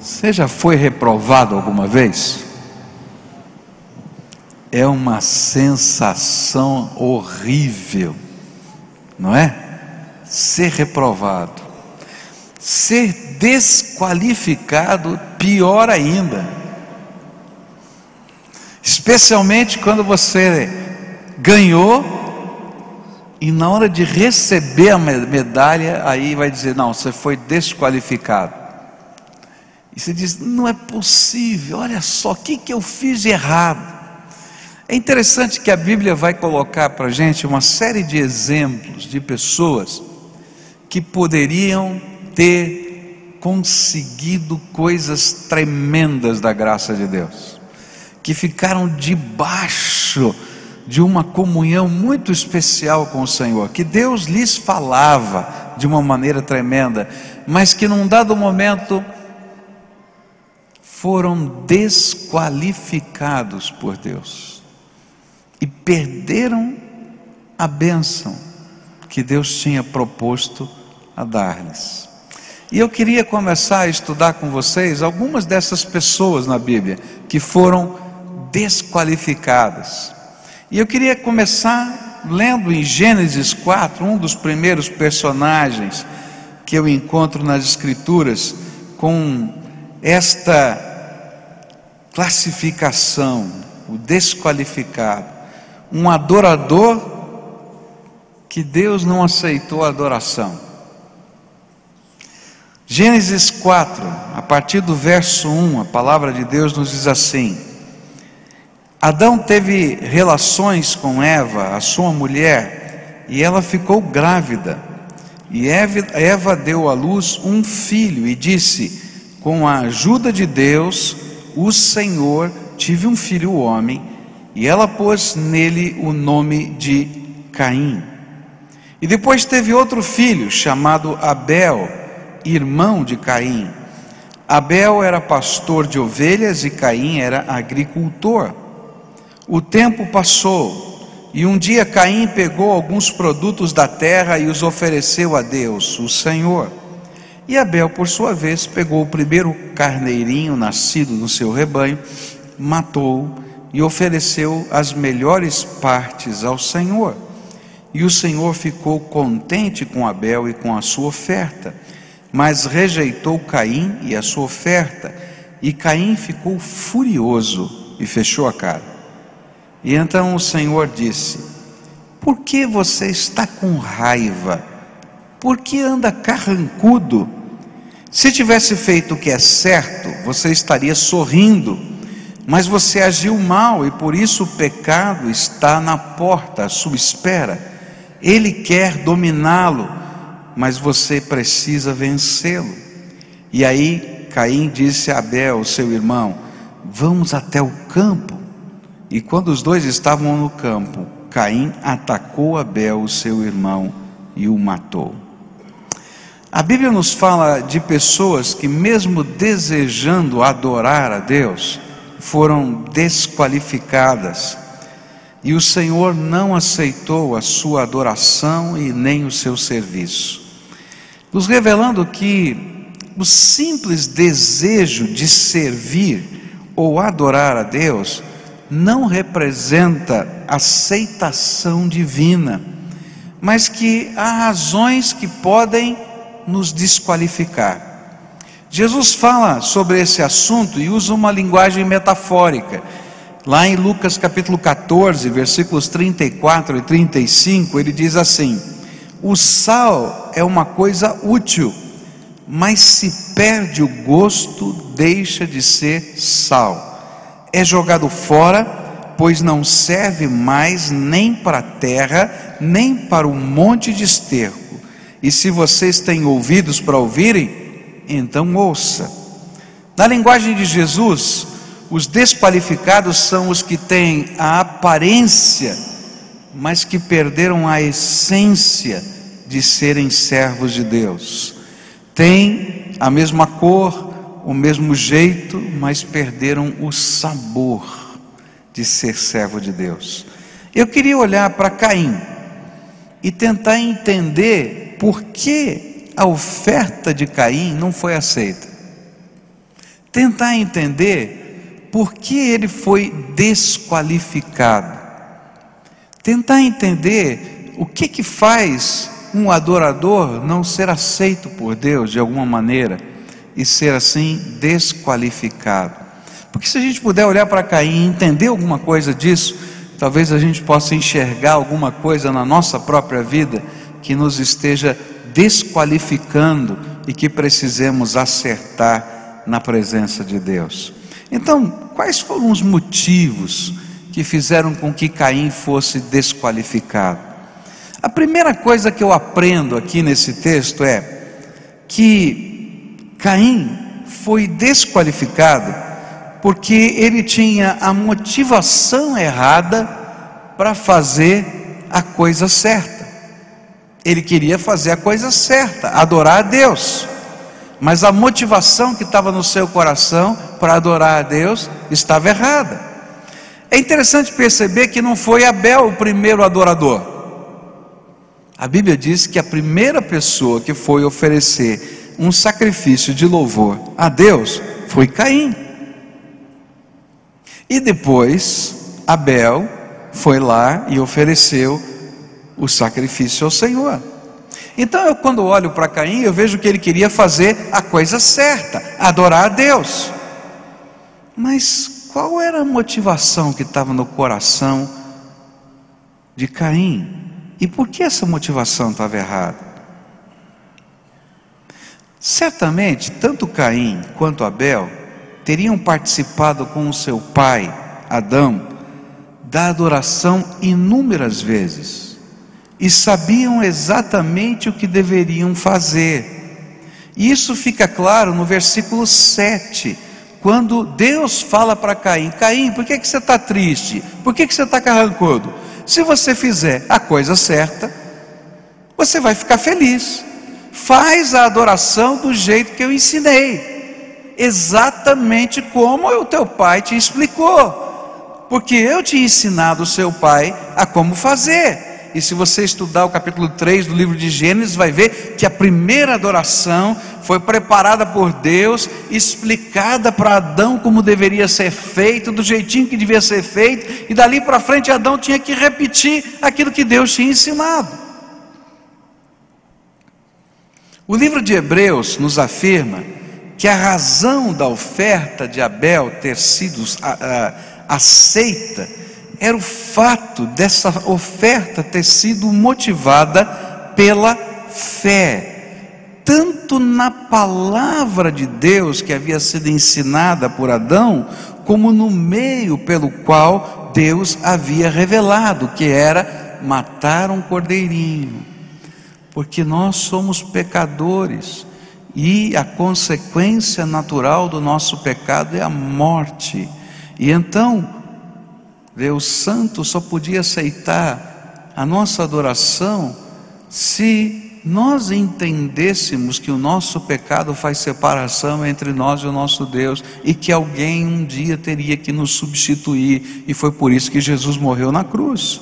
Você já foi reprovado alguma vez? É uma sensação horrível, não é? Ser reprovado. Ser desqualificado, pior ainda. Especialmente quando você ganhou e na hora de receber a medalha, aí vai dizer: não, você foi desqualificado. E você diz: não é possível, olha só, o que eu fiz de errado? É interessante que a Bíblia vai colocar para a gente uma série de exemplos de pessoas que poderiam ter conseguido coisas tremendas da graça de Deus, que ficaram debaixo de uma comunhão muito especial com o Senhor, que Deus lhes falava de uma maneira tremenda, mas que num dado momento foram desqualificados por Deus e perderam a bênção que Deus tinha proposto a dar-lhes. E eu queria começar a estudar com vocês algumas dessas pessoas na Bíblia que foram desqualificadas. E eu queria começar lendo em Gênesis 4, um dos primeiros personagens que eu encontro nas Escrituras com esta classificação, o desqualificado, um adorador que Deus não aceitou a adoração. Gênesis 4, a partir do verso 1, a palavra de Deus nos diz assim: Adão teve relações com Eva, a sua mulher, e ela ficou grávida. E Eva deu à luz um filho e disse: com a ajuda de Deus, o Senhor, tive um filho homem. E ela pôs nele o nome de Caim. E depois teve outro filho chamado Abel, irmão de Caim. Abel era pastor de ovelhas e Caim era agricultor. O tempo passou e um dia Caim pegou alguns produtos da terra e os ofereceu a Deus, o Senhor. E Abel, por sua vez, pegou o primeiro carneirinho nascido no seu rebanho, matou-o e ofereceu as melhores partes ao Senhor. E o Senhor ficou contente com Abel e com a sua oferta, mas rejeitou Caim e a sua oferta. E Caim ficou furioso e fechou a cara. E então o Senhor disse: por que você está com raiva? Por que anda carrancudo? Se tivesse feito o que é certo, você estaria sorrindo, mas você agiu mal e por isso o pecado está na porta à sua espera. Ele quer dominá-lo, mas você precisa vencê-lo. E aí Caim disse a Abel, seu irmão: vamos até o campo. E quando os dois estavam no campo, Caim atacou Abel, seu irmão, e o matou. A Bíblia nos fala de pessoas que, mesmo desejando adorar a Deus, foram desqualificadas, e o Senhor não aceitou a sua adoração e nem o seu serviço, nos revelando que o simples desejo de servir ou adorar a Deus não representa aceitação divina, mas que há razões que podem nos desqualificar. Jesus fala sobre esse assunto e usa uma linguagem metafórica. Lá em Lucas capítulo 14, versículos 34 e 35, ele diz assim: o sal é uma coisa útil, mas se perde o gosto, deixa de ser sal. É jogado fora, pois não serve mais nem para a terra, nem para um monte de esterco. E se vocês têm ouvidos para ouvirem, então ouça. Na linguagem de Jesus, os desqualificados são os que têm a aparência, mas que perderam a essência de serem servos de Deus. Têm a mesma cor, o mesmo jeito, mas perderam o sabor de ser servo de Deus. Eu queria olhar para Caim e tentar entender por que a oferta de Caim não foi aceita. tentar entender por que ele foi desqualificado, tentar entender o que faz um adorador não ser aceito por Deus de alguma maneira e ser assim desqualificado. Porque se a gente puder olhar para Caim e entender alguma coisa disso, talvez a gente possa enxergar alguma coisa na nossa própria vida que nos esteja desqualificando e que precisemos acertar na presença de Deus. Então, quais foram os motivos que fizeram com que Caim fosse desqualificado? A primeira coisa que eu aprendo aqui nesse texto é que Caim foi desqualificado porque ele tinha a motivação errada para fazer a coisa certa. Ele queria fazer a coisa certa, adorar a Deus, mas a motivação que estava no seu coração para adorar a Deus estava errada. É interessante perceber que não foi Abel o primeiro adorador. A Bíblia diz que a primeira pessoa que foi oferecer um sacrifício de louvor a Deus foi Caim. E depois Abel foi lá e ofereceu o sacrifício ao Senhor. Então quando olho para Caim, eu vejo que ele queria fazer a coisa certa, adorar a Deus. Mas qual era a motivação que estava no coração de Caim? E por que essa motivação estava errada? Certamente, tanto Caim quanto Abel teriam participado com o seu pai, Adão, da adoração inúmeras vezes, e sabiam exatamente o que deveriam fazer. E isso fica claro no versículo 7, quando Deus fala para Caim: Caim, por que você está triste? Por que você está carrancudo? Se você fizer a coisa certa, você vai ficar feliz. Faz a adoração do jeito que eu ensinei, exatamente como o teu pai te explicou, porque eu tinha ensinado o seu pai a como fazer. E se você estudar o capítulo 3 do livro de Gênesis, vai ver que a primeira adoração foi preparada por Deus, explicada para Adão como deveria ser feito, do jeitinho que devia ser feito, e dali para frente Adão tinha que repetir aquilo que Deus tinha ensinado. O livro de Hebreus nos afirma que a razão da oferta de Abel ter sido aceita era o fato dessa oferta ter sido motivada pela fé, tanto na palavra de Deus que havia sido ensinada por Adão, como no meio pelo qual Deus havia revelado, que era matar um cordeirinho. Porque nós somos pecadores, e a consequência natural do nosso pecado é a morte. E então Deus Santo só podia aceitar a nossa adoração se nós entendêssemos que o nosso pecado faz separação entre nós e o nosso Deus, e que alguém um dia teria que nos substituir, e foi por isso que Jesus morreu na cruz.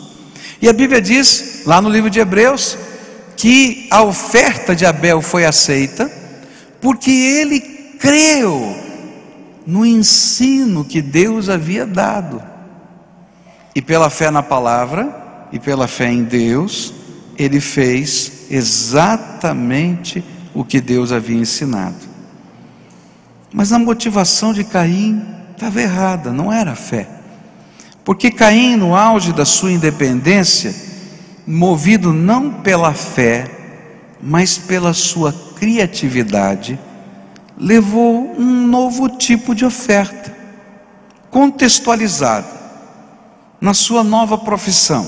E a Bíblia diz, lá no livro de Hebreus, que a oferta de Abel foi aceita, porque ele creu no ensino que Deus havia dado, e pela fé na palavra, e pela fé em Deus, ele fez exatamente o que Deus havia ensinado. Mas a motivação de Caim estava errada, não era a fé, porque Caim, no auge da sua independência, movido não pela fé, mas pela sua criatividade, levou um novo tipo de oferta, contextualizado na sua nova profissão.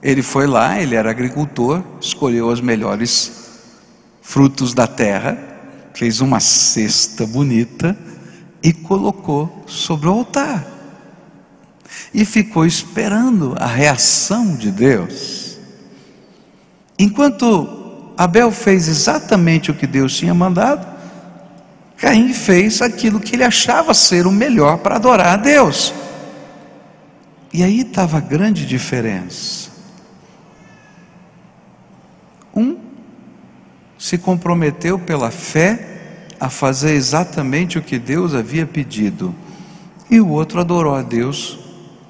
Ele foi lá, ele era agricultor, escolheu os melhores frutos da terra, fez uma cesta bonita e colocou sobre o altar, e ficou esperando a reação de Deus. Enquanto Abel fez exatamente o que Deus tinha mandado, Caim fez aquilo que ele achava ser o melhor para adorar a Deus. E aí estava a grande diferença. Um se comprometeu pela fé a fazer exatamente o que Deus havia pedido, e o outro adorou a Deus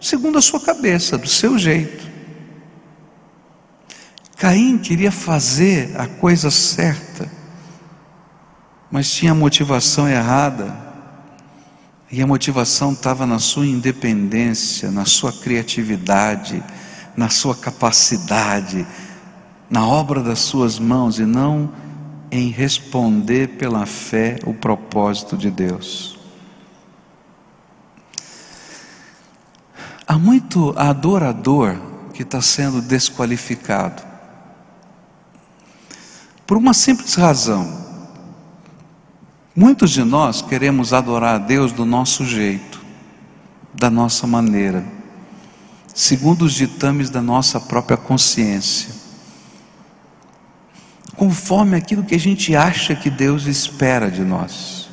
segundo a sua cabeça, do seu jeito. Caim queria fazer a coisa certa, mas tinha a motivação errada, e a motivação estava na sua independência, na sua criatividade, na sua capacidade, na obra das suas mãos, e não em responder pela fé o propósito de Deus. Há muito adorador que está sendo desqualificado, por uma simples razão. Muitos de nós queremos adorar a Deus do nosso jeito, da nossa maneira, segundo os ditames da nossa própria consciência, conforme aquilo que a gente acha que Deus espera de nós.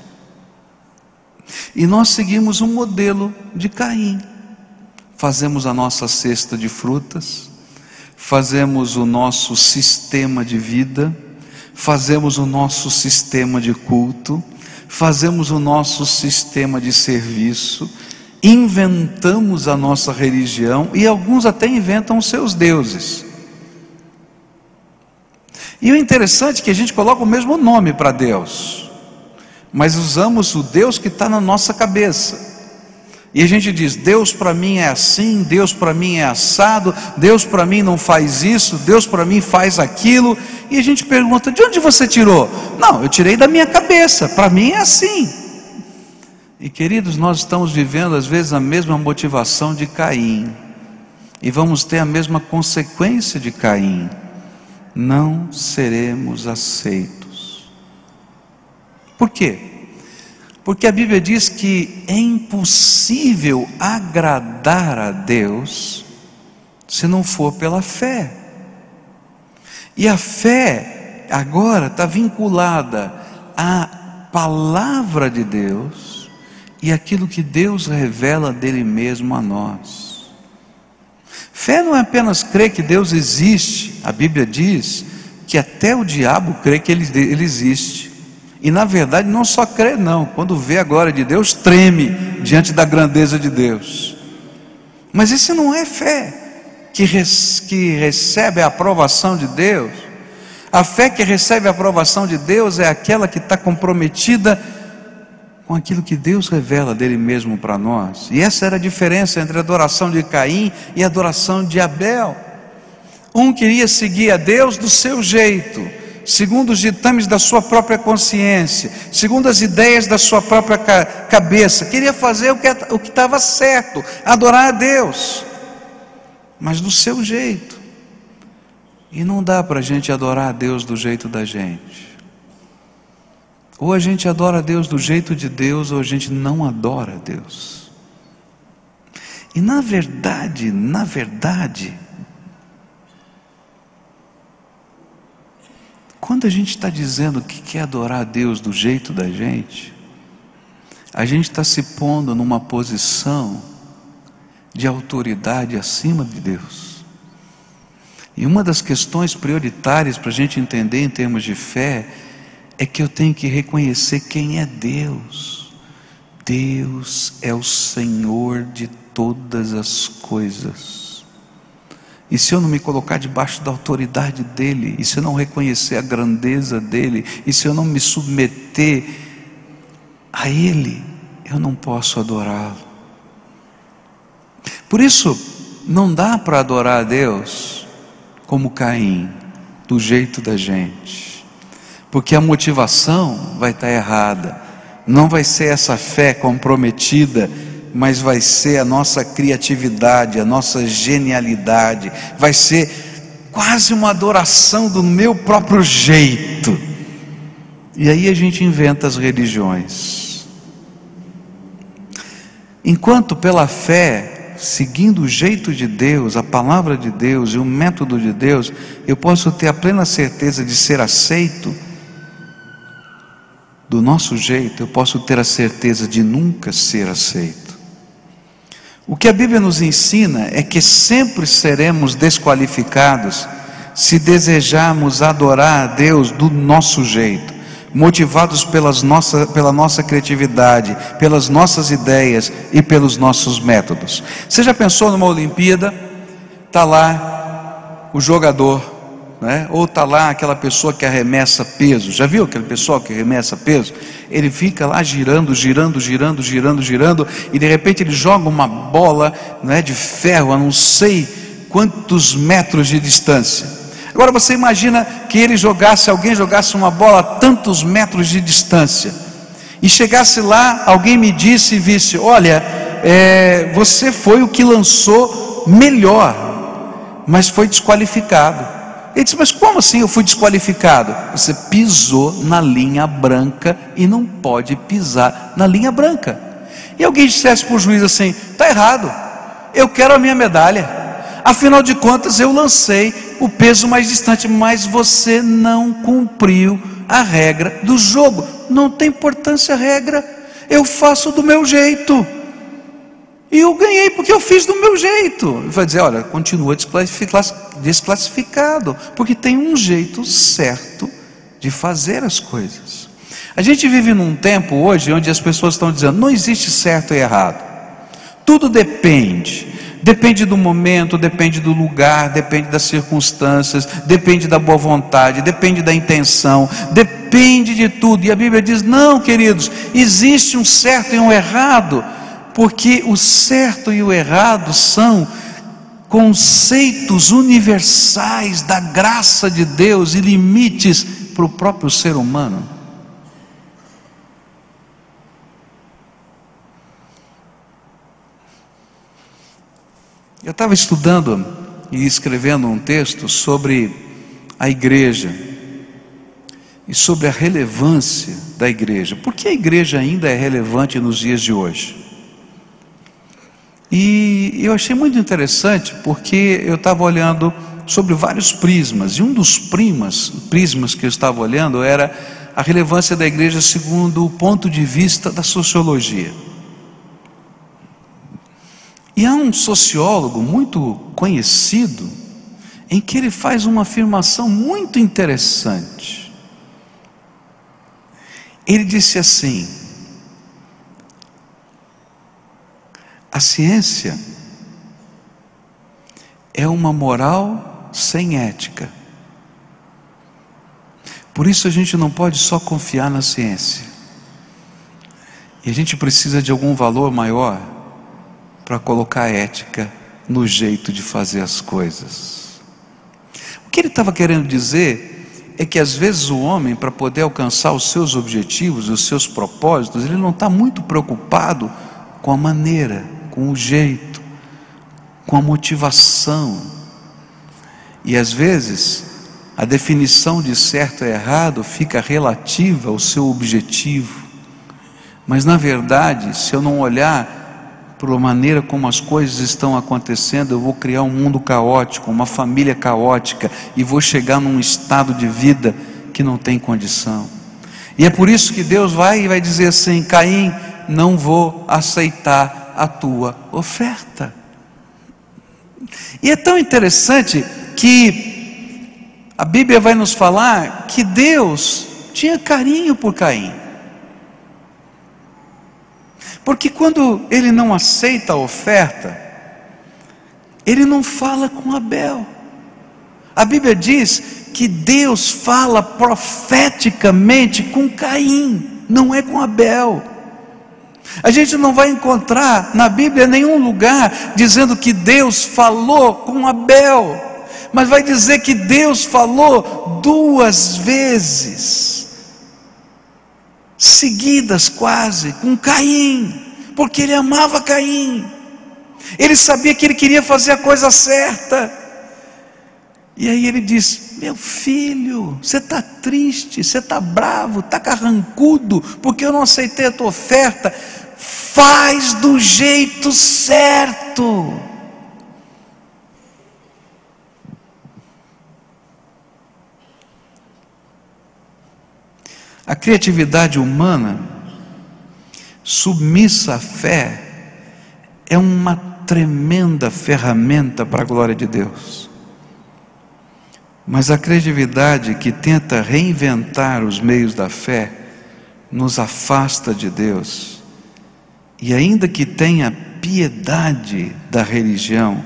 E nós seguimos um modelo de Caim. Fazemos a nossa cesta de frutas, fazemos o nosso sistema de vida, fazemos o nosso sistema de culto, fazemos o nosso sistema de serviço, inventamos a nossa religião, e alguns até inventam os seus deuses. E o interessante é que a gente coloca o mesmo nome para Deus, mas usamos o Deus que está na nossa cabeça. E a gente diz: Deus para mim é assim, Deus para mim é assado, Deus para mim não faz isso, Deus para mim faz aquilo. E a gente pergunta: de onde você tirou? Não, eu tirei da minha cabeça, para mim é assim. E queridos, nós estamos vivendo às vezes a mesma motivação de Caim, e vamos ter a mesma consequência de Caim: não seremos aceitos. Por quê? Porque a Bíblia diz que é impossível agradar a Deus se não for pela fé. E a fé agora está vinculada à palavra de Deus e aquilo que Deus revela dele mesmo a nós. Fé não é apenas crer que Deus existe. A Bíblia diz que até o diabo crê que ele existe. E na verdade não só crê não, quando vê a glória de Deus, treme diante da grandeza de Deus. Mas isso não é fé que recebe a aprovação de Deus. A fé que recebe a aprovação de Deus é aquela que está comprometida com aquilo que Deus revela dele mesmo para nós. E essa era a diferença entre a adoração de Caim e a adoração de Abel. Um queria seguir a Deus do seu jeito, segundo os ditames da sua própria consciência, segundo as ideias da sua própria cabeça, queria fazer o que estava certo, adorar a Deus, mas do seu jeito. E não dá para a gente adorar a Deus do jeito da gente. Ou a gente adora a Deus do jeito de Deus, ou a gente não adora a Deus. E na verdade, quando a gente está dizendo que quer adorar a Deus do jeito da gente, a gente está se pondo numa posição de autoridade acima de Deus. E uma das questões prioritárias para a gente entender em termos de fé é que eu tenho que reconhecer quem é Deus. Deus é o Senhor de todas as coisas. E se eu não me colocar debaixo da autoridade dEle, e se eu não reconhecer a grandeza dEle, e se eu não me submeter a Ele, eu não posso adorá-lo. Por isso, não dá para adorar a Deus como Caim, do jeito da gente, porque a motivação vai estar errada. Não vai ser essa fé comprometida, mas vai ser a nossa criatividade, a nossa genialidade, vai ser quase uma adoração do meu próprio jeito. E aí a gente inventa as religiões. Enquanto pela fé, seguindo o jeito de Deus, a palavra de Deus e o método de Deus, eu posso ter a plena certeza de ser aceito do nosso jeito, eu posso ter a certeza de nunca ser aceito. O que a Bíblia nos ensina é que sempre seremos desqualificados se desejarmos adorar a Deus do nosso jeito. motivados pela nossa criatividade, pelas nossas ideias e pelos nossos métodos. Você já pensou numa Olimpíada? Está lá o jogador, né? Ou está lá aquela pessoa que arremessa peso. Já viu aquele pessoal que arremessa peso? Ele fica lá girando, e de repente ele joga uma bola, né, de ferro a não sei quantos metros de distância. Agora você imagina que alguém jogasse uma bola a tantos metros de distância, e chegasse lá, alguém me disse e visse: olha, você foi o que lançou melhor, mas foi desqualificado. Ele disse: mas como assim eu fui desqualificado? Você pisou na linha branca e não pode pisar na linha branca. E alguém dissesse para o juiz assim: está errado, eu quero a minha medalha, afinal de contas eu lancei o peso mais distante, mas você não cumpriu a regra do jogo. Não tem importância a regra, eu faço do meu jeito, e eu ganhei porque eu fiz do meu jeito. Ele vai dizer: olha, continua desclassificado, porque tem um jeito certo de fazer as coisas. A gente vive num tempo hoje onde as pessoas estão dizendo: não existe certo e errado, tudo depende do momento, depende do lugar, depende das circunstâncias, depende da boa vontade, depende da intenção, depende de tudo. E a Bíblia diz: não, queridos, existe um certo e um errado, porque o certo e o errado são conceitos universais da graça de Deus e limites para o próprio ser humano. Eu estava estudando e escrevendo um texto sobre a igreja e sobre a relevância da igreja. Por que a igreja ainda é relevante nos dias de hoje? E eu achei muito interessante, porque eu estava olhando sobre vários prismas, e um dos prismas que eu estava olhando era a relevância da igreja segundo o ponto de vista da sociologia. E há um sociólogo muito conhecido, em que ele faz uma afirmação muito interessante. Ele disse assim: a ciência é uma moral sem ética. Por isso a gente não pode só confiar na ciência, e a gente precisa de algum valor maior para colocar a ética no jeito de fazer as coisas. O que ele estava querendo dizer é que às vezes o homem, para poder alcançar os seus objetivos, os seus propósitos, ele não está muito preocupado com a maneira, com o jeito, com a motivação. E às vezes a definição de certo e errado fica relativa ao seu objetivo, mas na verdade, se eu não olhar por a maneira como as coisas estão acontecendo, eu vou criar um mundo caótico, uma família caótica, e vou chegar num estado de vida que não tem condição. E é por isso que Deus vai dizer assim: Caim, não vou aceitar a tua oferta. E é tão interessante que a Bíblia vai nos falar que Deus tinha carinho por Caim, porque quando ele não aceita a oferta, ele não fala com Abel. A Bíblia diz que Deus fala profeticamente com Caim, não é com Abel. A gente não vai encontrar na Bíblia nenhum lugar dizendo que Deus falou com Abel, mas vai dizer que Deus falou 2 vezes seguidas quase com Caim, porque ele amava Caim, ele sabia que ele queria fazer a coisa certa. E aí ele diz: meu filho, você está triste, você está bravo, está carrancudo, porque eu não aceitei a tua oferta. Faz do jeito certo. A criatividade humana, submissa à fé, é uma tremenda ferramenta para a glória de Deus. Mas a criatividade que tenta reinventar os meios da fé nos afasta de Deus, e ainda que tenha piedade da religião,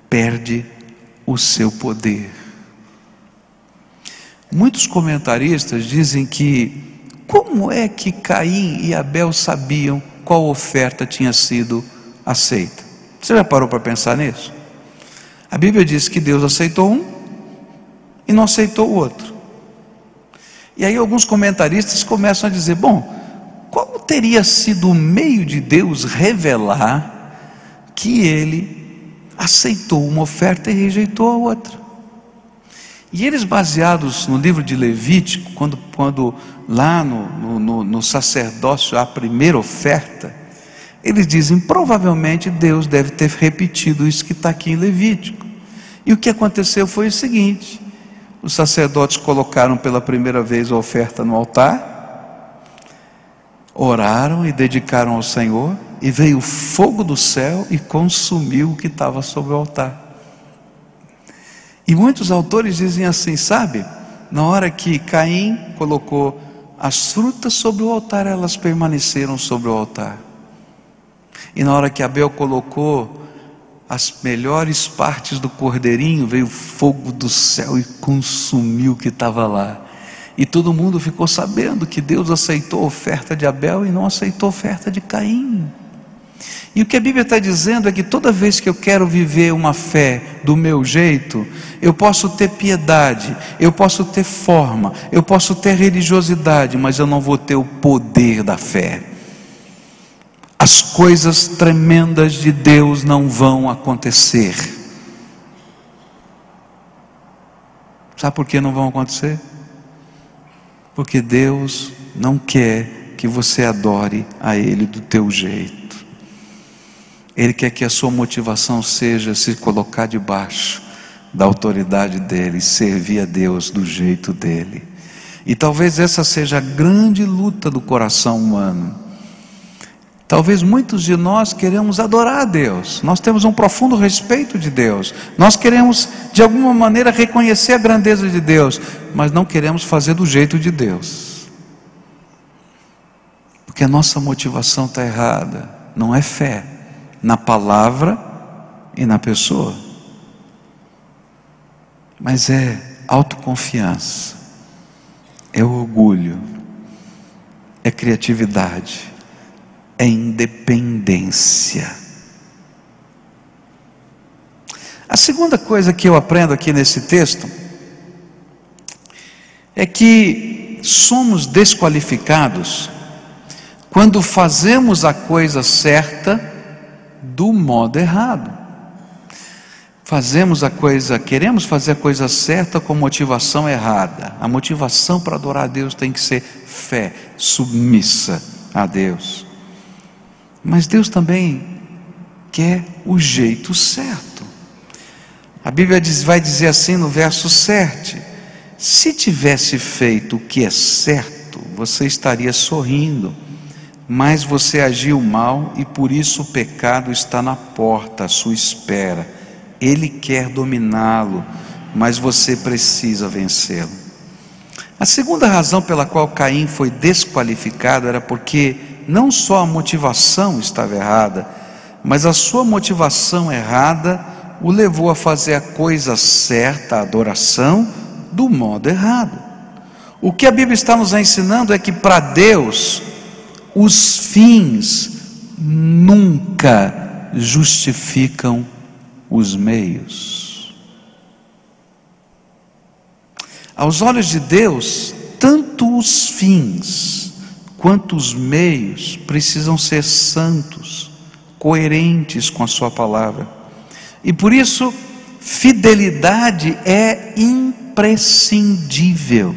perde o seu poder. Muitos comentaristas dizem que como é que Caim e Abel sabiam qual oferta tinha sido aceita? Você já parou para pensar nisso? A Bíblia diz que Deus aceitou um e não aceitou o outro. E aí alguns comentaristas começam a dizer, bom, qual teria sido o meio de Deus revelar que ele aceitou uma oferta e rejeitou a outra? E eles, baseados no livro de Levítico, quando lá no sacerdócio a primeira oferta, eles dizem, provavelmente Deus deve ter repetido isso que está aqui em Levítico. E o que aconteceu foi o seguinte: os sacerdotes colocaram pela primeira vez a oferta no altar, oraram e dedicaram ao Senhor, e veio o fogo do céu e consumiu o que estava sobre o altar. E muitos autores dizem assim, sabe, na hora que Caim colocou as frutas sobre o altar, elas permaneceram sobre o altar. E na hora que Abel colocou as melhores partes do cordeirinho, veio fogo do céu e consumiu o que estava lá. E todo mundo ficou sabendo que Deus aceitou a oferta de Abel e não aceitou a oferta de Caim. E o que a Bíblia está dizendo é que toda vez que eu quero viver uma fé do meu jeito, eu posso ter piedade, eu posso ter forma, eu posso ter religiosidade, mas eu não vou ter o poder da fé. As coisas tremendas de Deus não vão acontecer. Sabe por que não vão acontecer? Porque Deus não quer que você adore a Ele do teu jeito. Ele quer que a sua motivação seja se colocar debaixo da autoridade dEle, servir a Deus do jeito dEle. E talvez essa seja a grande luta do coração humano. Talvez muitos de nós queremos adorar a Deus, nós temos um profundo respeito de Deus, nós queremos de alguma maneira reconhecer a grandeza de Deus, mas não queremos fazer do jeito de Deus, porque a nossa motivação está errada. Não é fé na palavra e na pessoa, mas é autoconfiança, é orgulho, é criatividade, é independência. A segunda coisa que eu aprendo aqui nesse texto é que somos desqualificados quando fazemos a coisa certa do modo errado. Queremos fazer a coisa certa com motivação errada. A motivação para adorar a Deus tem que ser fé, submissa a Deus. Mas Deus também quer o jeito certo. A Bíblia vai dizer assim no verso 7: se tivesse feito o que é certo, você estaria sorrindo, mas você agiu mal e por isso o pecado está na porta à sua espera. Ele quer dominá-lo, mas você precisa vencê-lo. A segunda razão pela qual Caim foi desqualificado era porque não só a motivação estava errada, mas a sua motivação errada o levou a fazer a coisa certa, a adoração, do modo errado. O que a Bíblia está nos ensinando é que para Deus os fins nunca justificam os meios. Aos olhos de Deus, tanto os fins quanto os meios precisam ser santos, coerentes com a sua palavra. E por isso, fidelidade é imprescindível.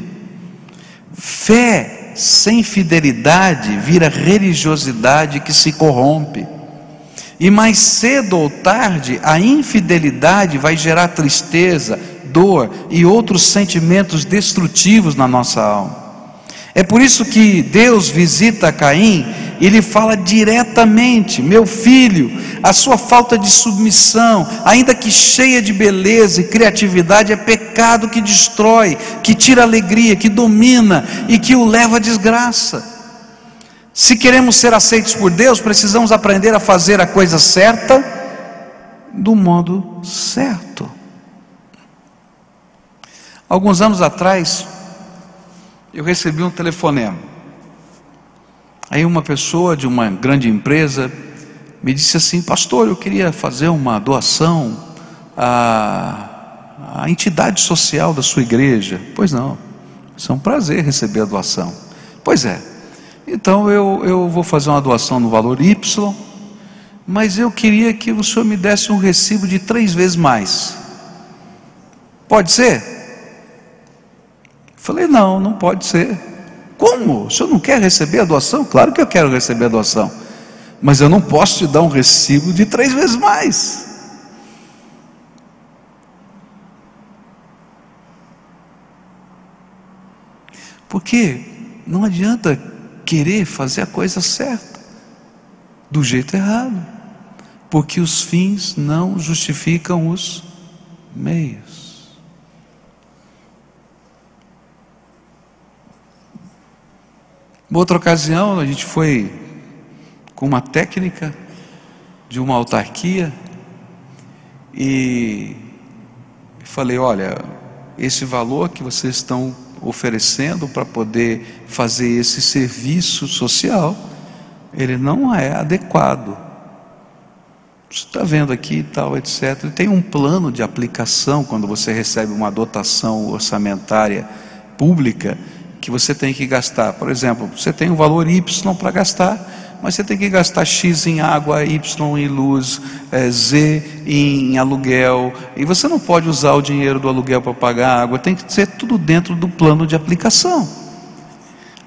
Fé sem fidelidade vira religiosidade que se corrompe. E mais cedo ou tarde, a infidelidade vai gerar tristeza, dor e outros sentimentos destrutivos na nossa alma. É por isso que Deus visita Caim ele fala diretamente: meu filho, a sua falta de submissão, ainda que cheia de beleza e criatividade, é pecado que destrói, que tira a alegria, que domina e que o leva à desgraça. Se queremos ser aceitos por Deus, precisamos aprender a fazer a coisa certa do modo certo. Alguns anos atrás, eu recebi um telefonema. Aí uma pessoa de uma grande empresa me disse assim: pastor, eu queria fazer uma doação à entidade social da sua igreja. Pois não, isso é um prazer receber a doação. Pois é, então eu vou fazer uma doação no valor Y, mas eu queria que o senhor me desse um recibo de 3 vezes mais. Pode ser? Falei: não pode ser. Como? O senhor não quer receber a doação? Claro que eu quero receber a doação, mas eu não posso te dar um recibo de 3 vezes mais. Porque não adianta querer fazer a coisa certa do jeito errado, porque os fins não justificam os meios. Uma outra ocasião, a gente foi com uma técnica de uma autarquia e falei: olha, esse valor que vocês estão oferecendo para poder fazer esse serviço social, ele não é adequado. Você está vendo aqui e tal, etc. E tem um plano de aplicação quando você recebe uma dotação orçamentária pública, que você tem que gastar. Por exemplo, você tem um valor Y para gastar, mas você tem que gastar X em água, Y em luz, Z em aluguel, e você não pode usar o dinheiro do aluguel para pagar a água, tem que ser tudo dentro do plano de aplicação.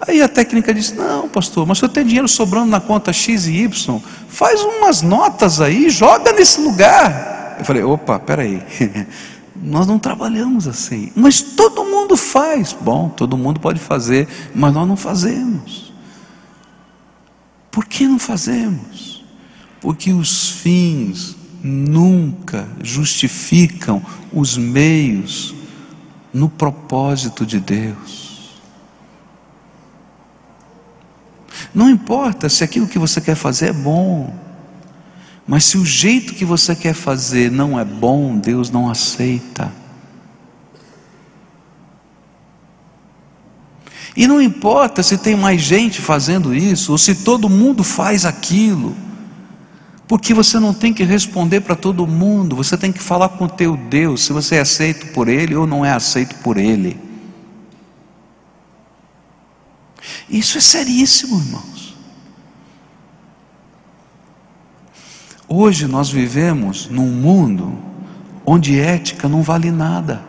Aí a técnica disse: não, pastor, mas se eu tenho dinheiro sobrando na conta X e Y, faz umas notas aí, joga nesse lugar. Eu falei: opa, peraí, nós não trabalhamos assim. Mas todo mundo faz. Bom, todo mundo pode fazer, mas nós não fazemos. Por que não fazemos? Porque os fins nunca justificam os meios no propósito de Deus. Não importa se aquilo que você quer fazer é bom, mas se o jeito que você quer fazer não é bom, Deus não aceita. E não importa se tem mais gente fazendo isso, ou se todo mundo faz aquilo, porque você não tem que responder para todo mundo, você tem que falar com o teu Deus, se você é aceito por Ele ou não é aceito por Ele. Isso é seríssimo, irmãos. Hoje nós vivemos num mundo onde ética não vale nada.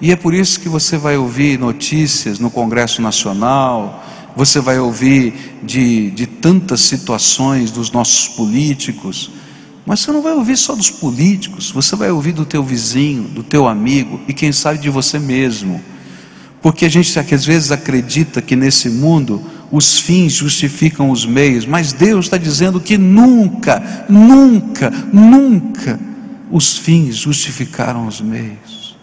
E é por isso que você vai ouvir notícias no Congresso Nacional, você vai ouvir de tantas situações dos nossos políticos, mas você não vai ouvir só dos políticos, você vai ouvir do teu vizinho, do teu amigo e quem sabe de você mesmo. Porque a gente às vezes acredita que nesse mundo os fins justificam os meios, mas Deus está dizendo que nunca, nunca, nunca os fins justificaram os meios.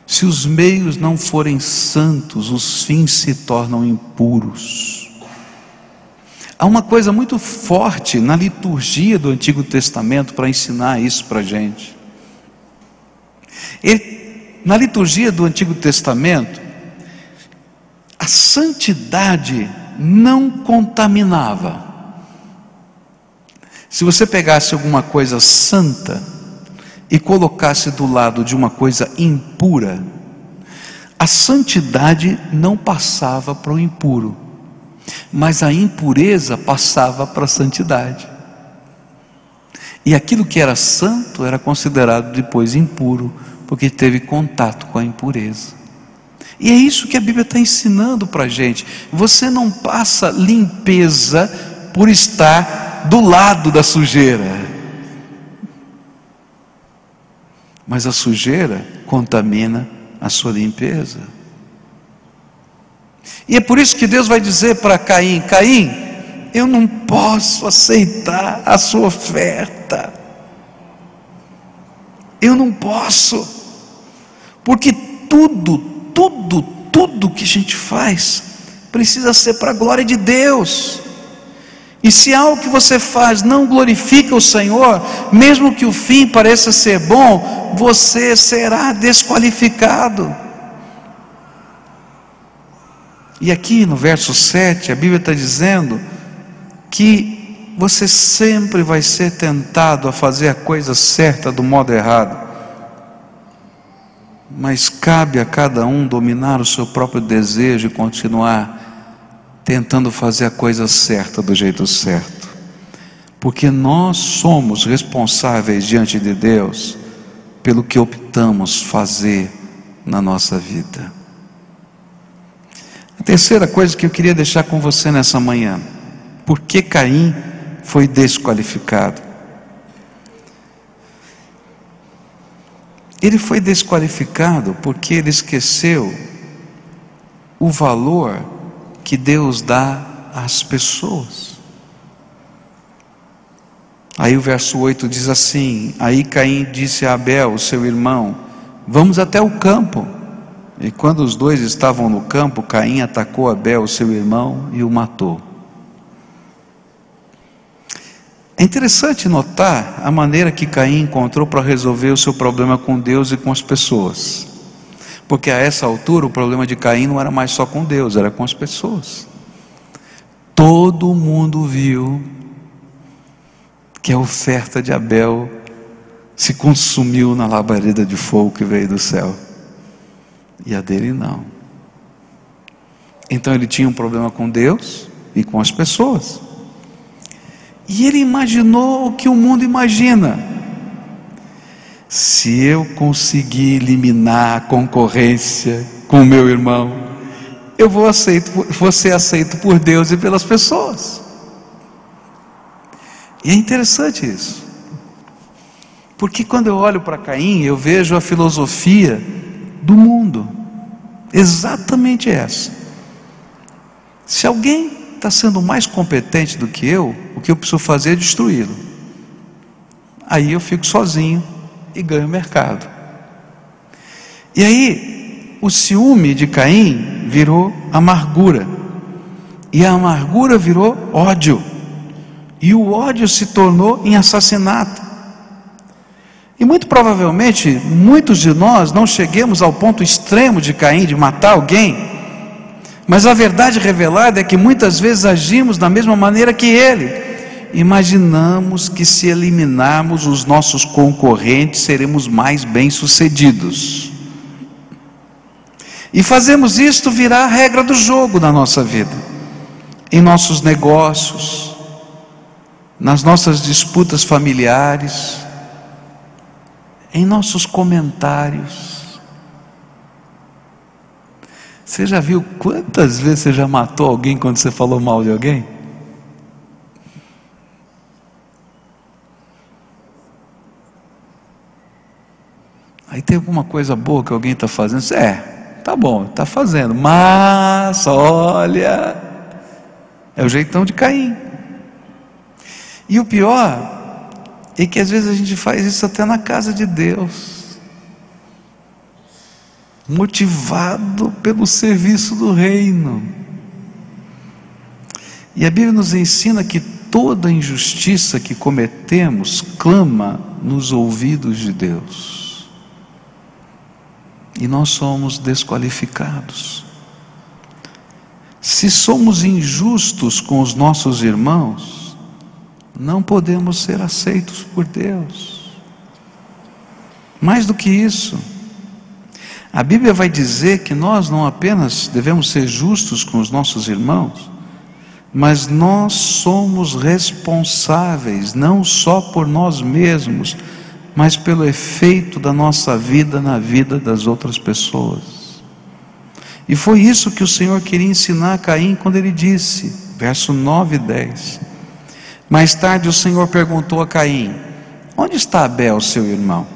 Se os meios não forem santos, os fins se tornam impuros. Há uma coisa muito forte na liturgia do Antigo Testamento para ensinar isso para a gente. Na liturgia do Antigo Testamento, a santidade não contaminava. Se você pegasse alguma coisa santa e colocasse do lado de uma coisa impura, a santidade não passava para o impuro, mas a impureza passava para a santidade. E aquilo que era santo era considerado depois impuro, porque teve contato com a impureza. E é isso que a Bíblia está ensinando para a gente. Você não passa limpeza por estar do lado da sujeira, mas a sujeira contamina a sua limpeza. E é por isso que Deus vai dizer para Caim: Caim, eu não posso aceitar a sua oferta, eu não posso, porque tudo que a gente faz precisa ser para a glória de Deus. E se algo que você faz não glorifica o Senhor, mesmo que o fim pareça ser bom, você será desqualificado. E aqui no verso 7, a Bíblia está dizendo que você sempre vai ser tentado a fazer a coisa certa do modo errado, mas cabe a cada um dominar o seu próprio desejo e continuar tentando fazer a coisa certa do jeito certo, porque nós somos responsáveis diante de Deus pelo que optamos fazer na nossa vida. A terceira coisa que eu queria deixar com você nessa manhã: por que Caim foi desqualificado? Ele foi desqualificado porque ele esqueceu o valor que Deus dá às pessoas. Aí o verso 8 diz assim: aí Caim disse a Abel, seu irmão: vamos até o campo. E quando os dois estavam no campo, Caim atacou Abel, seu irmão, e o matou. É interessante notar a maneira que Caim encontrou para resolver o seu problema com Deus e com as pessoas, porque a essa altura o problema de Caim não era mais só com Deus, era com as pessoas. Todo mundo viu que a oferta de Abel se consumiu na labareda de fogo que veio do céu, e a dele não. Então ele tinha um problema com Deus e com as pessoas, e ele imaginou o que o mundo imagina: se eu conseguir eliminar a concorrência com o meu irmão, eu vou ser aceito por Deus e pelas pessoas. E é interessante isso, porque quando eu olho para Caim, eu vejo a filosofia do mundo, exatamente essa: se alguém está sendo mais competente do que eu, o que eu preciso fazer é destruí-lo. Aí eu fico sozinho e ganho mercado. E aí o ciúme de Caim virou amargura, e a amargura virou ódio, e o ódio se tornou em assassinato. E muito provavelmente muitos de nós não cheguemos ao ponto extremo de Caim, de matar alguém, mas a verdade revelada é que muitas vezes agimos da mesma maneira que ele. Imaginamos que se eliminarmos os nossos concorrentes, seremos mais bem-sucedidos, e fazemos isto virar a regra do jogo na nossa vida, em nossos negócios, nas nossas disputas familiares, em nossos comentários. Você já viu quantas vezes você já matou alguém quando você falou mal de alguém? Aí tem alguma coisa boa que alguém está fazendo, tá bom, está fazendo, mas olha, é o jeitão de Caim. E o pior é que às vezes a gente faz isso até na casa de Deus, motivado pelo serviço do reino. E a Bíblia nos ensina que toda injustiça que cometemos clama nos ouvidos de Deus, e nós somos desqualificados. Se somos injustos com os nossos irmãos, não podemos ser aceitos por Deus. Mais do que isso, a Bíblia vai dizer que nós não apenas devemos ser justos com os nossos irmãos, mas nós somos responsáveis não só por nós mesmos, mas pelo efeito da nossa vida na vida das outras pessoas. E foi isso que o Senhor queria ensinar a Caim quando ele disse, verso 9 e 10: mais tarde o Senhor perguntou a Caim: onde está Abel, seu irmão?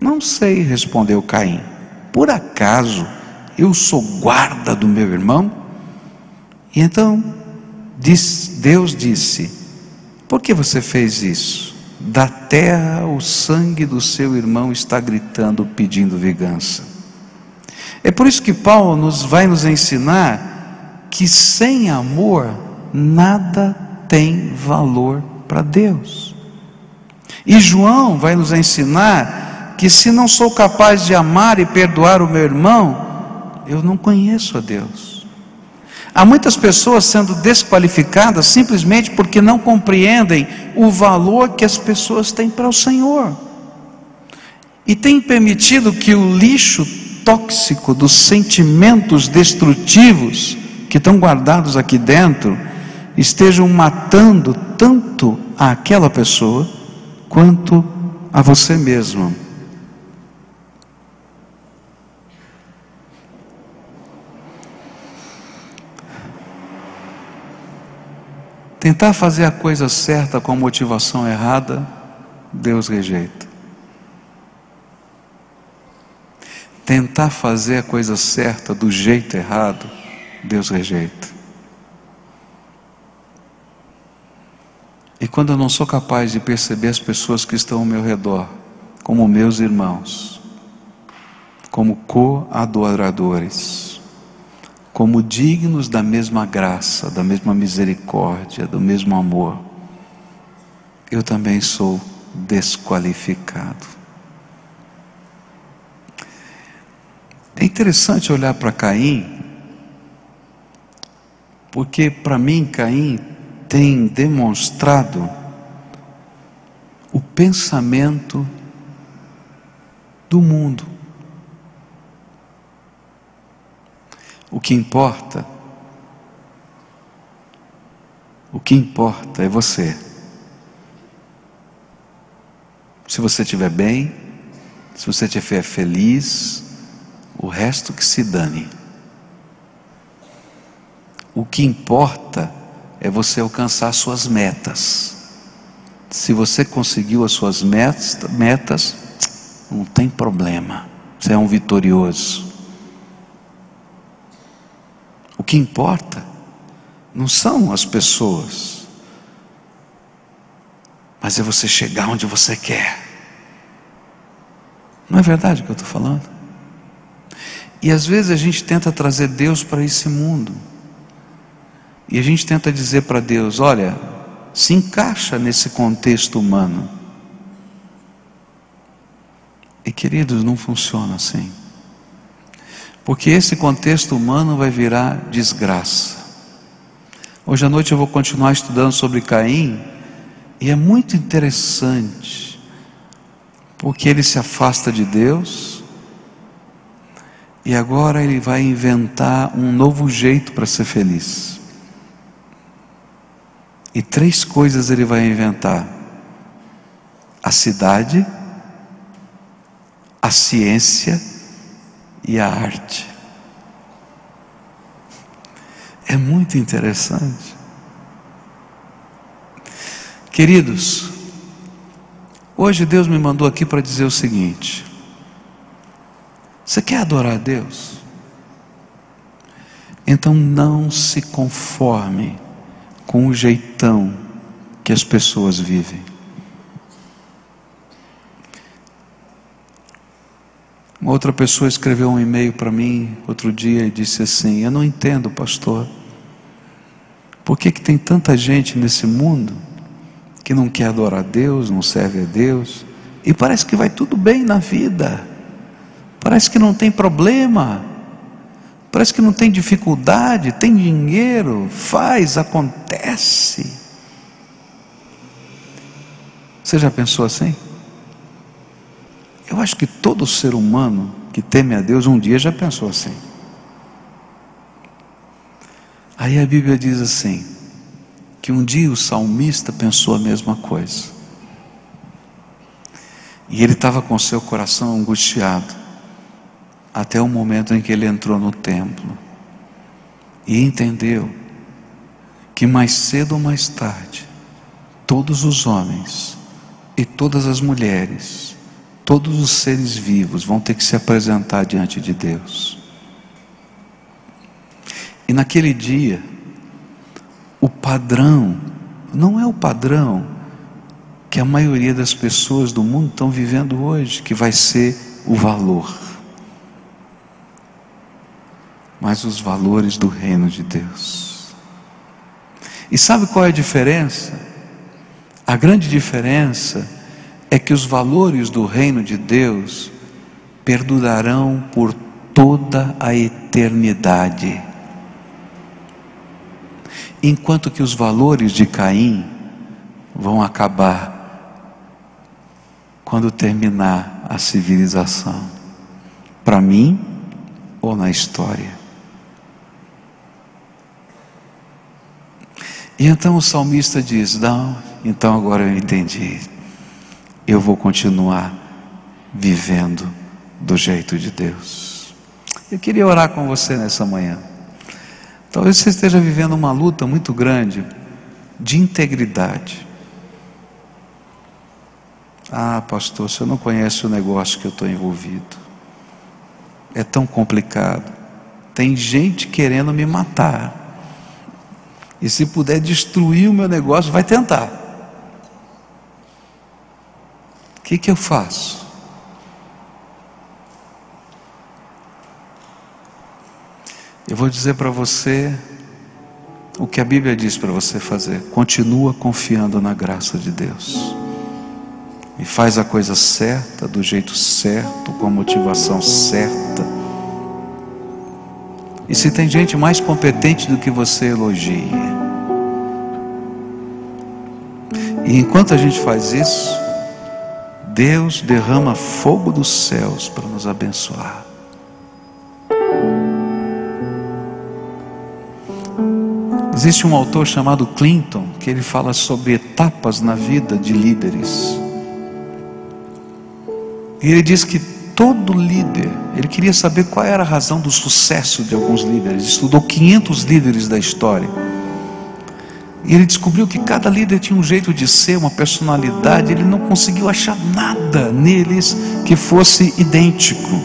Não sei, respondeu Caim. Por acaso Eu sou guarda do meu irmão? E então Deus disse: por que você fez isso? Da terra o sangue do seu irmão está gritando, pedindo vingança. É por isso que Paulo vai nos ensinar que sem amor nada tem valor para Deus. E João vai nos ensinar que se não sou capaz de amar e perdoar o meu irmão, eu não conheço a Deus. Há muitas pessoas sendo desqualificadas simplesmente porque não compreendem o valor que as pessoas têm para o Senhor, e têm permitido que o lixo tóxico dos sentimentos destrutivos que estão guardados aqui dentro estejam matando tanto àquela pessoa quanto a você mesmo. Tentar fazer a coisa certa com a motivação errada, Deus rejeita. Tentar fazer a coisa certa do jeito errado, Deus rejeita. E quando eu não sou capaz de perceber as pessoas que estão ao meu redor como meus irmãos, como co-adoradores, como dignos da mesma graça, da mesma misericórdia, do mesmo amor, eu também sou desqualificado. É interessante olhar para Caim, porque para mim Caim tem demonstrado o pensamento do mundo. O que importa é você. Se você estiver bem, se você estiver feliz, o resto que se dane. O que importa é você alcançar suas metas. Se você conseguiu as suas metas, não tem problema, você é um vitorioso. O que importa não são as pessoas, mas é você chegar onde você quer. Não é verdade o que eu estou falando? E às vezes a gente tenta trazer Deus para esse mundo, e a gente tenta dizer para Deus: olha, se encaixa nesse contexto humano. E queridos, não funciona assim. Porque esse contexto humano vai virar desgraça. Hoje à noite eu vou continuar estudando sobre Caim, e é muito interessante, porque ele se afasta de Deus, e agora ele vai inventar um novo jeito para ser feliz. E 3 coisas ele vai inventar: a cidade, a ciência e a arte. É muito interessante. Queridos, hoje Deus me mandou aqui para dizer o seguinte: você quer adorar a Deus? Então não se conforme com o jeitão que as pessoas vivem. Uma outra pessoa escreveu um e-mail para mim outro dia e disse assim: eu não entendo, pastor, por que tem tanta gente nesse mundo que não quer adorar a Deus, não serve a Deus, e parece que vai tudo bem na vida, parece que não tem problema, parece que não tem dificuldade, tem dinheiro, faz, acontece. Você já pensou assim? Eu acho que todo ser humano que teme a Deus um dia já pensou assim. Aí a Bíblia diz assim, que um dia o salmista pensou a mesma coisa, e ele estava com seu coração angustiado, até o momento em que ele entrou no templo, e entendeu que mais cedo ou mais tarde, todos os homens e todas as mulheres, todos os seres vivos vão ter que se apresentar diante de Deus. E naquele dia, o padrão não é o padrão que a maioria das pessoas do mundo estão vivendo hoje, que vai ser o valor, mas os valores do reino de Deus. E sabe qual é a diferença? A grande diferença é que os valores do reino de Deus perdurarão por toda a eternidade, enquanto que os valores de Caim vão acabar quando terminar a civilização, para mim ou na história. E então o salmista diz: não, então agora eu entendi, eu vou continuar vivendo do jeito de Deus. Eu queria orar com você nessa manhã. Talvez você esteja vivendo uma luta muito grande de integridade. Ah, pastor, você não conhece o negócio que eu estou envolvido. É tão complicado. Tem gente querendo me matar. E se puder destruir o meu negócio, vai tentar. O que eu faço? Eu vou dizer para você o que a Bíblia diz para você fazer. Continua confiando na graça de Deus. E faz a coisa certa, do jeito certo, com a motivação certa. E se tem gente mais competente do que você, elogie. E enquanto a gente faz isso, Deus derrama fogo dos céus para nos abençoar. Existe um autor chamado Clinton, que ele fala sobre etapas na vida de líderes. E ele diz que todo líder, ele queria saber qual era a razão do sucesso de alguns líderes. Estudou 500 líderes da história. E ele descobriu que cada líder tinha um jeito de ser, uma personalidade. Ele não conseguiu achar nada neles que fosse idêntico.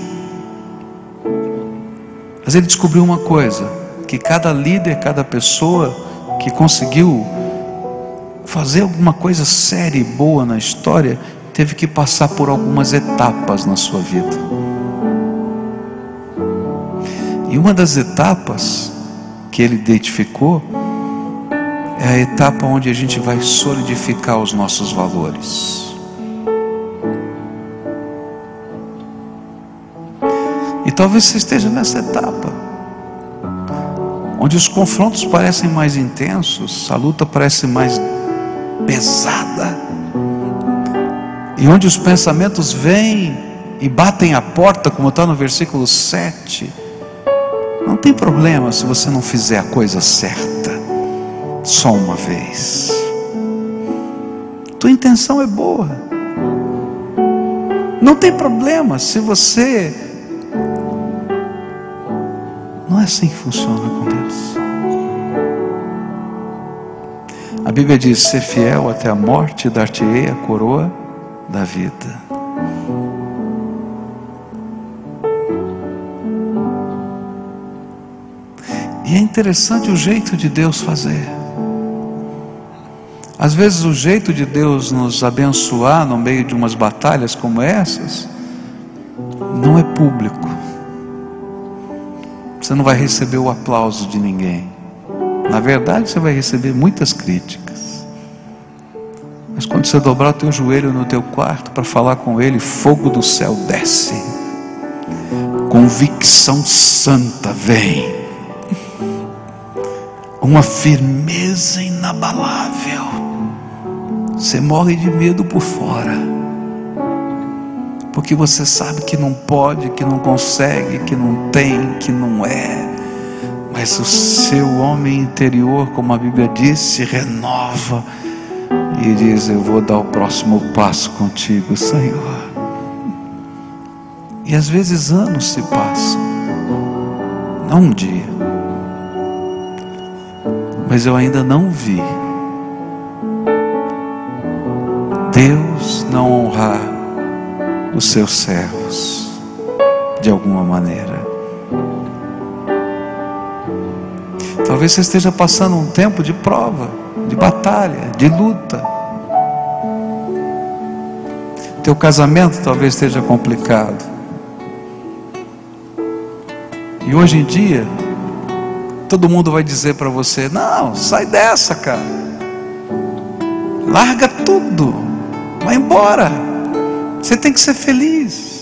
Mas ele descobriu uma coisa, que cada líder, cada pessoa que conseguiu fazer alguma coisa séria e boa na história, teve que passar por algumas etapas na sua vida. E uma das etapas que ele identificou é a etapa onde a gente vai solidificar os nossos valores. E talvez você esteja nessa etapa, onde os confrontos parecem mais intensos, a luta parece mais pesada, e onde os pensamentos vêm e batem a porta, como está no versículo 7. Não tem problema se você não fizer a coisa certa só uma vez. Tua intenção é boa. Não tem problema se você... Não é assim que funciona com Deus. A Bíblia diz: ser fiel até a morte, dar-te-ei a coroa da vida. E é interessante o jeito de Deus fazer. Às vezes o jeito de Deus nos abençoar no meio de umas batalhas como essas não é público. Você não vai receber o aplauso de ninguém. Na verdade, você vai receber muitas críticas. Mas quando você dobrar o teu joelho no teu quarto para falar com Ele, fogo do céu desce. Convicção santa vem. Uma firmeza inabalável. Você morre de medo por fora, porque você sabe que não pode, que não consegue, que não tem, que não é. Mas o seu homem interior, como a Bíblia diz, se renova e diz: eu vou dar o próximo passo contigo, Senhor. E às vezes anos se passam, não um dia, mas eu ainda não vi Deus não honrar os seus servos de alguma maneira. Talvez você esteja passando um tempo de prova, de batalha, de luta. Teu casamento talvez esteja complicado. E hoje em dia, todo mundo vai dizer para você: não, sai dessa, cara. Larga tudo. Vai embora. Você tem que ser feliz.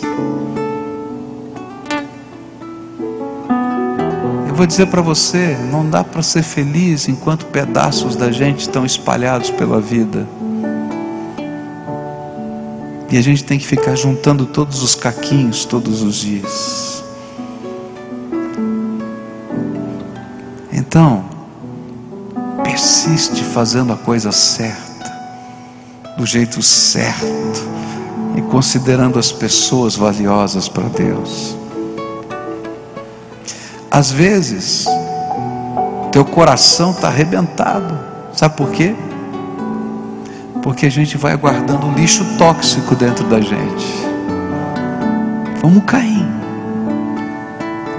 Eu vou dizer para você, não dá para ser feliz enquanto pedaços da gente estão espalhados pela vida. E a gente tem que ficar juntando todos os caquinhos todos os dias. Então, persiste fazendo a coisa certa, do jeito certo, e considerando as pessoas valiosas para Deus. Às vezes, teu coração está arrebentado. Sabe por quê? Porque a gente vai guardando lixo tóxico dentro da gente. Como Caim.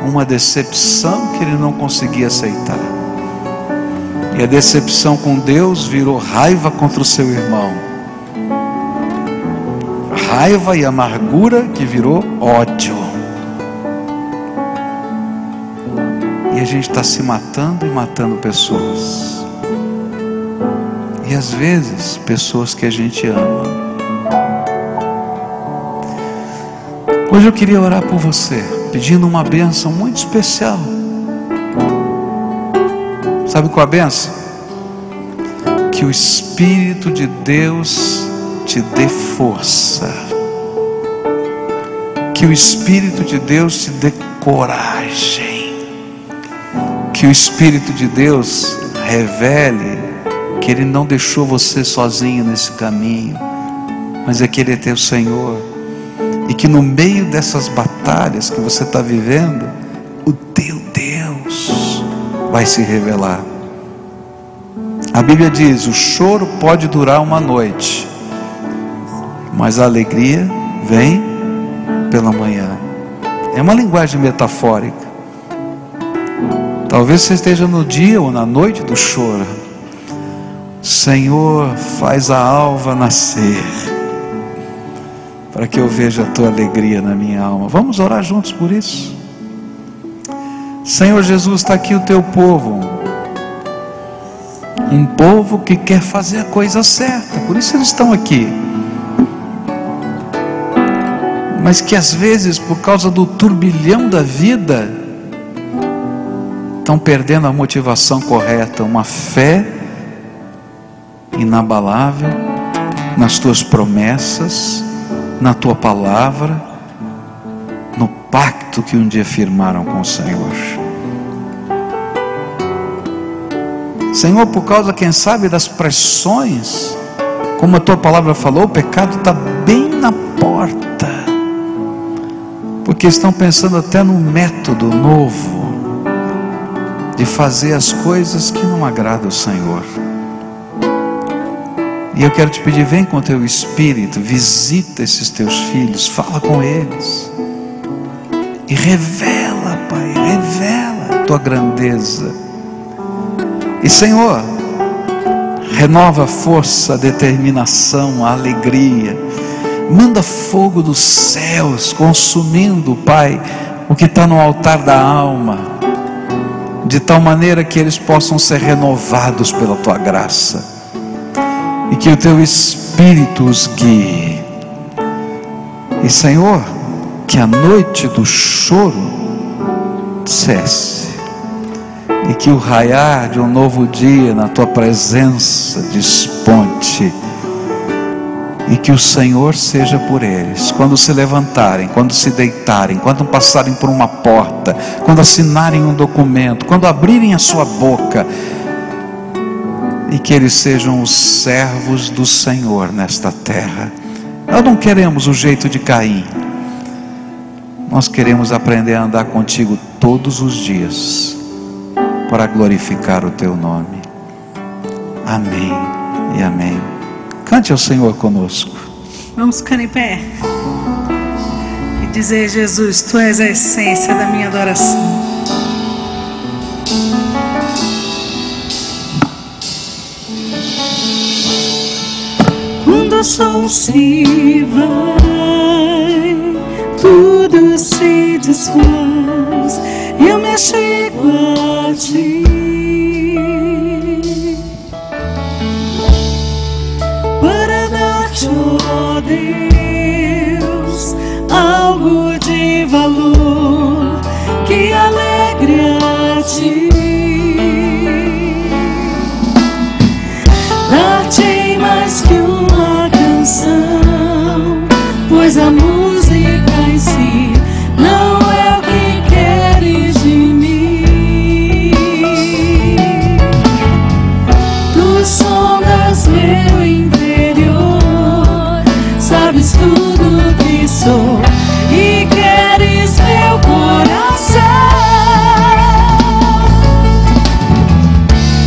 Uma decepção que ele não conseguia aceitar. E a decepção com Deus virou raiva contra o seu irmão. Raiva e amargura que virou ódio. E a gente está se matando e matando pessoas. E às vezes, pessoas que a gente ama. Hoje eu queria orar por você, pedindo uma bênção muito especial. Sabe qual a bênção? Que o Espírito de Deus te dê força. Que o Espírito de Deus te dê coragem. Que o Espírito de Deus revele que Ele não deixou você sozinho nesse caminho, mas é que Ele é teu Senhor, e que no meio dessas batalhas que você está vivendo, o teu Deus vai se revelar. A Bíblia diz: o choro pode durar uma noite, mas a alegria vem pela manhã. É uma linguagem metafórica. Talvez você esteja no dia ou na noite do choro. Senhor, faz a alva nascer, para que eu veja a tua alegria na minha alma. Vamos orar juntos por isso. Senhor Jesus, está aqui o teu povo, um povo que quer fazer a coisa certa, por isso eles estão aqui, mas que às vezes, por causa do turbilhão da vida, estão perdendo a motivação correta, uma fé inabalável nas tuas promessas, na tua palavra, no pacto que um dia firmaram com o Senhor. Senhor, por causa, quem sabe, das pressões, como a tua palavra falou, o pecado está bem na porta, porque estão pensando até num método novo de fazer as coisas que não agradam ao Senhor. E eu quero te pedir, vem com o teu Espírito, visita esses teus filhos, fala com eles, e revela, Pai, revela a tua grandeza. E Senhor, renova a força, a determinação, a alegria, manda fogo dos céus, consumindo, Pai, o que está no altar da alma, de tal maneira que eles possam ser renovados pela tua graça. E que o teu Espírito os guie. E Senhor, que a noite do choro cesse, e que o raiar de um novo dia na tua presença desponte, e que o Senhor seja por eles, quando se levantarem, quando se deitarem, quando passarem por uma porta, quando assinarem um documento, quando abrirem a sua boca, e que eles sejam os servos do Senhor nesta terra. Nós não queremos o jeito de Caim, nós queremos aprender a andar contigo todos os dias, para glorificar o teu nome. Amém e amém. Cante ao Senhor conosco. Vamos ficar em pé e dizer: Jesus, tu és a essência da minha adoração. Quando o sol se vai, tudo se desfaz, eu me achego a ti. Para dar-te, ó Deus, algo de valor que alegre a ti. Dar-te mais que uma canção, pois a música em si não é o que queres de mim. Tu sondas meu interior, sabes tudo que sou e queres meu coração.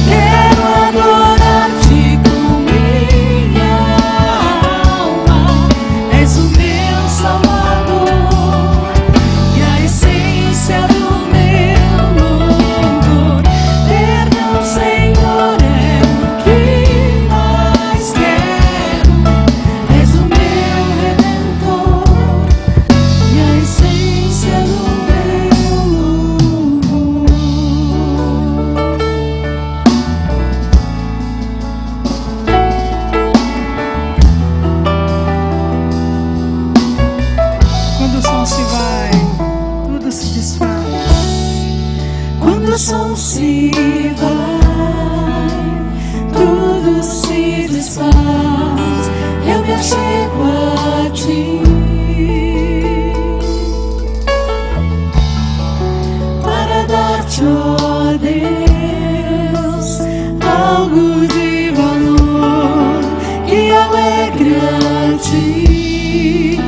Quero adorar-te com minha alma, és o meu Salvador e a essência do meu louvor. Perdão, Senhor, é o que mais quero, és o meu Redentor e a essência do meu louvor. Quando o som se vai, tudo se desfaz. Quando o som se vai, tudo se desfaz, eu me achego a ti. Para dar-te, ó Deus, algo de valor que alegre a ti.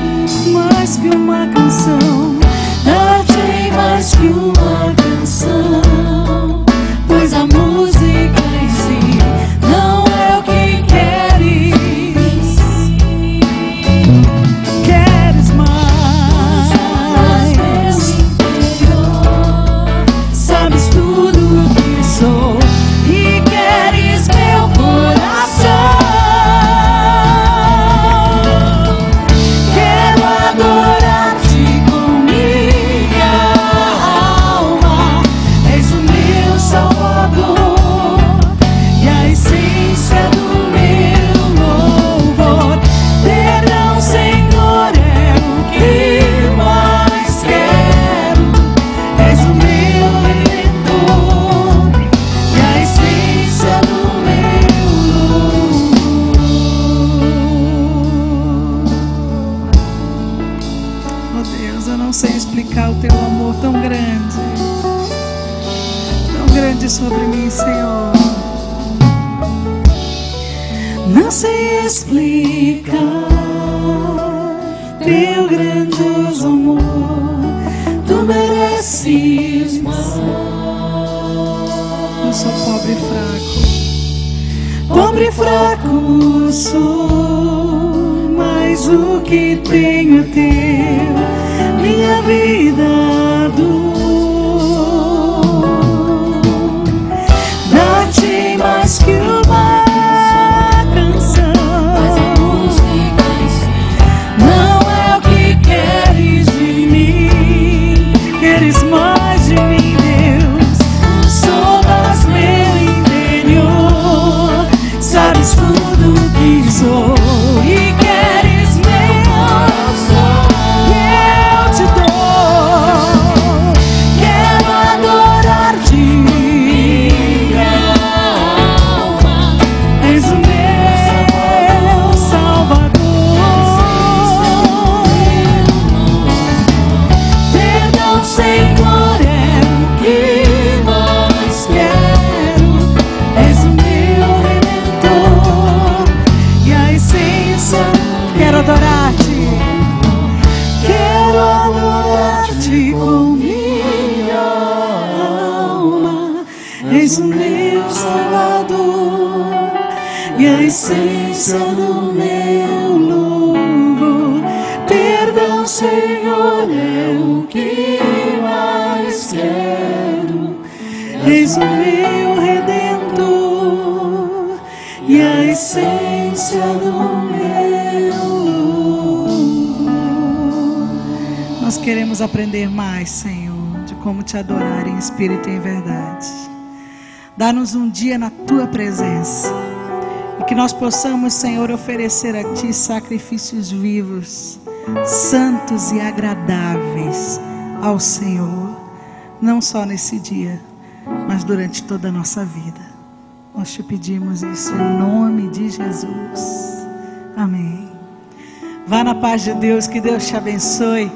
Mais que uma canção, dar-te mais que uma canção, pois a música em si não é o que queres. Queres mais, sabes tudo que sou e queres meu coração. Quero adorar-te com minha alma, és o meu Salvador e a essência do meu louvor. Perdão, Senhor, é o que mais quero, és o meu Redentor e a essência do meu louvor. Oh Deus, eu não sei explicar o teu amor tão grande sobre mim, Senhor. Não sei explicar teu grandioso amor, tu mereces mais. Eu sou pobre e fraco sou, mas o que tenho é teu, minha vida dou. Dá-te mais que uma canção, mas a música em si não é o que queres de mim. Queres mais de mim, Deus, sondas meu interior, sabes tudo que sou e queres meu coração. E eu te dou. Quero adorar-te, minha alma, és o meu Salvador. Perdão, Senhor, é o que mais quero, és o meu Redentor e a essência. Quero adorar-te, com minha alma, és o meu Salvador e a essência do meu louvor. Perdão, Senhor, é o que mais quero, és o meu Redentor e a essência do meu louvor. Nós queremos aprender mais, Senhor, de como te adorar em espírito e em verdade. Dá-nos um dia na tua presença e que nós possamos, Senhor, oferecer a ti sacrifícios vivos, santos e agradáveis ao Senhor, não só nesse dia, mas durante toda a nossa vida. Nós te pedimos isso em nome de Jesus. Amém. Vá na paz de Deus, que Deus te abençoe.